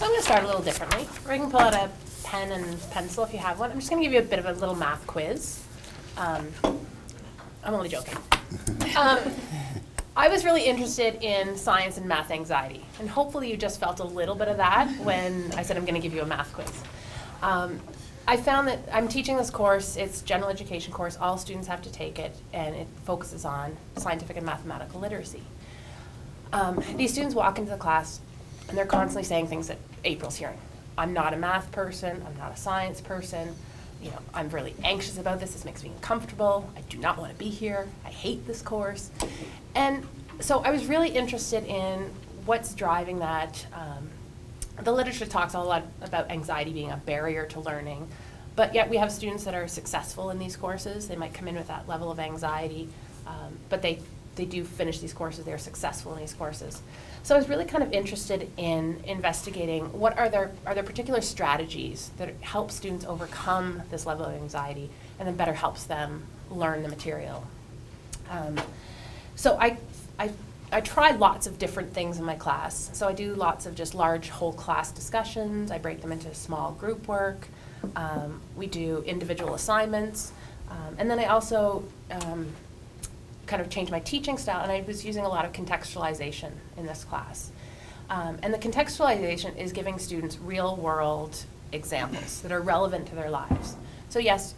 So I'm going to start a little differently. Or you can pull out a pen and pencil if you have one. I'm just going to give you a bit of a little math quiz. I'm only joking. I was really interested in science and math anxiety, and hopefully you just felt a little bit of that when I said I'm going to give you a math quiz. I found that I'm teaching this course, it's a general education course, all students have to take it, and it focuses on scientific and mathematical literacy. These students walk into the class and they're constantly saying things that April's hearing. I'm not a math person, I'm not a science person, you know, I'm really anxious about this makes me uncomfortable, I do not want to be here, I hate this course. And so I was really interested in what's driving that. The literature talks a lot about anxiety being a barrier to learning, but yet we have students that are successful in these courses. They might come in with that level of anxiety, but they do finish these courses, they're successful in these courses. So I was really kind of interested in investigating what are there particular strategies that help students overcome this level of anxiety and then better helps them learn the material. So I tried lots of different things in my class. So I do lots of just large whole class discussions. I break them into small group work. We do individual assignments. And then I also kind of changed my teaching style, and I was using a lot of contextualization in this class. And the contextualization is giving students real world examples that are relevant to their lives. So yes,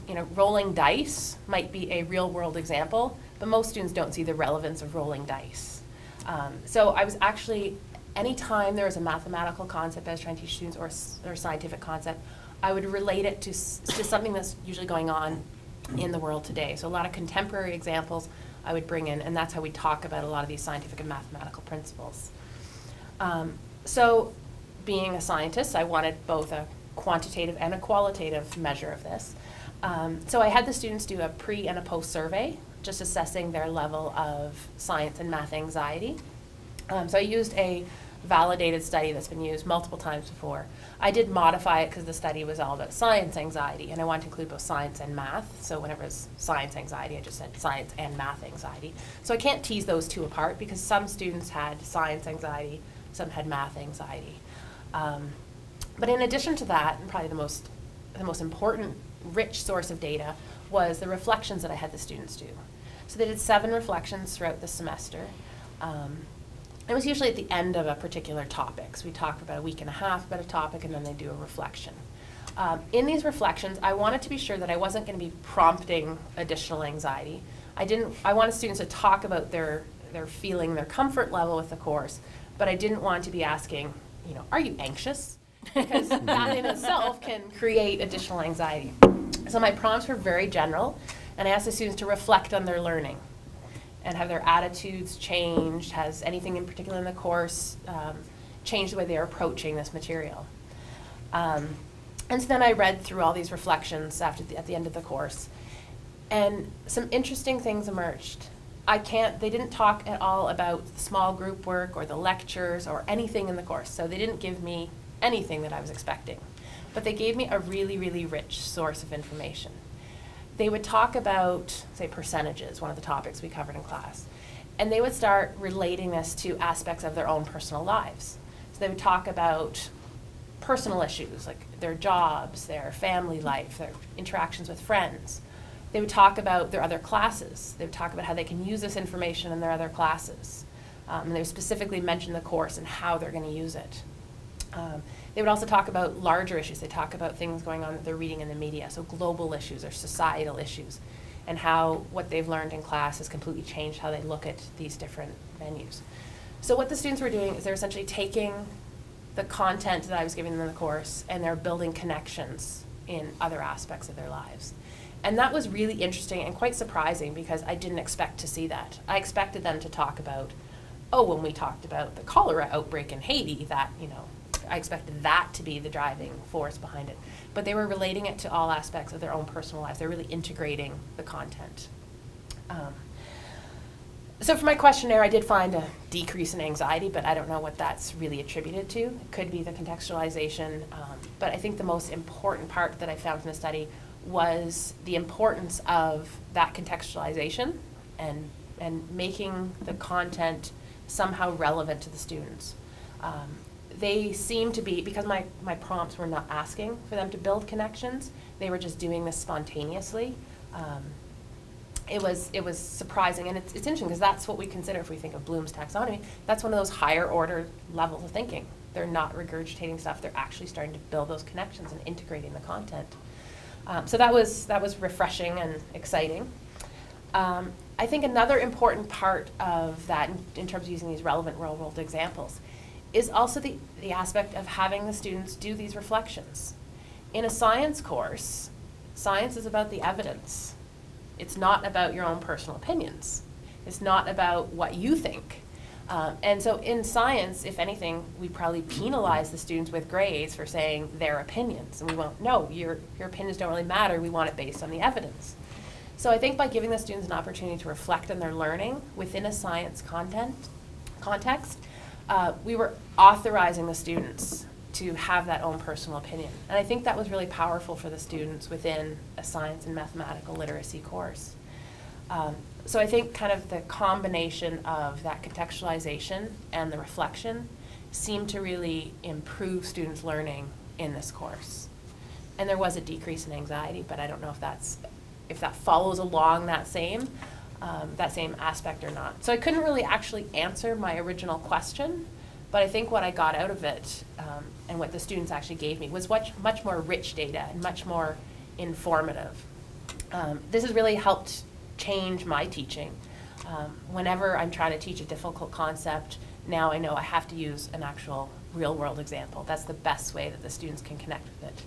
you know, rolling dice might be a real world example, but most students don't see the relevance of rolling dice. So I was actually, anytime there was a mathematical concept I was trying to teach students or a scientific concept, I would relate it to something that's usually going on in the world today. So a lot of contemporary examples I would bring in, and that's how we talk about a lot of these scientific and mathematical principles. So being a scientist, I wanted both a quantitative and a qualitative measure of this. So I had the students do a pre and a post survey, just assessing their level of science and math anxiety. So I used a validated study that's been used multiple times before. I did modify it because the study was all about science anxiety, and I wanted to include both science and math. So whenever it's science anxiety, I just said science and math anxiety. So I can't tease those two apart because some students had science anxiety, some had math anxiety. But in addition to that, and probably the most important rich source of data was the reflections that I had the students do. So they did 7 reflections throughout the semester. It was usually at the end of a particular topic. So we talk about a week and a half about a topic, and then they do a reflection. In these reflections, I wanted to be sure that I wasn't going to be prompting additional anxiety. I wanted students to talk about their feeling, their comfort level with the course, but I didn't want to be asking, you know, are you anxious? Because that in itself can create additional anxiety. So my prompts were very general, and I asked the students to reflect on their learning and have their attitudes changed, has anything in particular in the course changed the way they're approaching this material. And so then I read through all these reflections at the end of the course, and some interesting things emerged. They didn't talk at all about small group work or the lectures or anything in the course, so they didn't give me anything that I was expecting. But they gave me a really, really rich source of information. They would talk about, say, percentages, one of the topics we covered in class, and they would start relating this to aspects of their own personal lives. So they would talk about personal issues, like their jobs, their family life, their interactions with friends. They would talk about their other classes. They would talk about how they can use this information in their other classes. And they would specifically mention the course and how they're going to use it. They would also talk about larger issues. They talk about things going on that they're reading in the media, so global issues or societal issues, and how what they've learned in class has completely changed how they look at these different venues. So what the students were doing is they're essentially taking the content that I was giving them in the course and they're building connections in other aspects of their lives. And that was really interesting and quite surprising because I didn't expect to see that. I expected them to talk about, when we talked about the cholera outbreak in Haiti, that, you know, I expected that to be the driving force behind it. But they were relating it to all aspects of their own personal lives. They're really integrating the content. So for my questionnaire, I did find a decrease in anxiety, but I don't know what that's really attributed to. It could be the contextualization, but I think the most important part that I found from the study was the importance of that contextualization and making the content somehow relevant to the students. they seem to be, because my prompts were not asking for them to build connections, they were just doing this spontaneously. It was surprising, and it's interesting because that's what we consider if we think of Bloom's taxonomy. That's one of those higher order levels of thinking. They're not regurgitating stuff, they're actually starting to build those connections and integrating the content. So that was refreshing and exciting. I think another important part of that, in terms of using these relevant real-world examples, is also the aspect of having the students do these reflections. In a science course, science is about the evidence. It's not about your own personal opinions. It's not about what you think. And so in science, if anything, we probably penalize the students with grades for saying their opinions. And we won't, no, your opinions don't really matter. We want it based on the evidence. So I think by giving the students an opportunity to reflect on their learning within a science context, we were authorizing the students to have that own personal opinion. And I think that was really powerful for the students within a science and mathematical literacy course. So I think kind of the combination of that contextualization and the reflection seemed to really improve students' learning in this course. And there was a decrease in anxiety, but I don't know if that follows along that same aspect or not. So I couldn't really actually answer my original question, but I think what I got out of it and what the students actually gave me was much more rich data and much more informative. This has really helped change my teaching. Whenever I'm trying to teach a difficult concept, now I know I have to use an actual real-world example. That's the best way that the students can connect with it.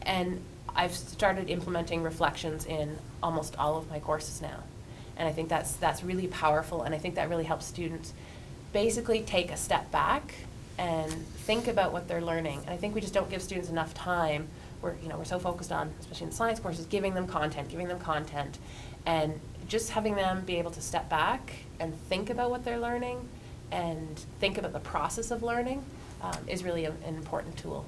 And I've started implementing reflections in almost all of my courses now. And I think that's really powerful, and I think that really helps students basically take a step back and think about what they're learning. And I think we just don't give students enough time. We're so focused on, especially in science courses, giving them content, and just having them be able to step back and think about what they're learning and think about the process of learning is really an important tool.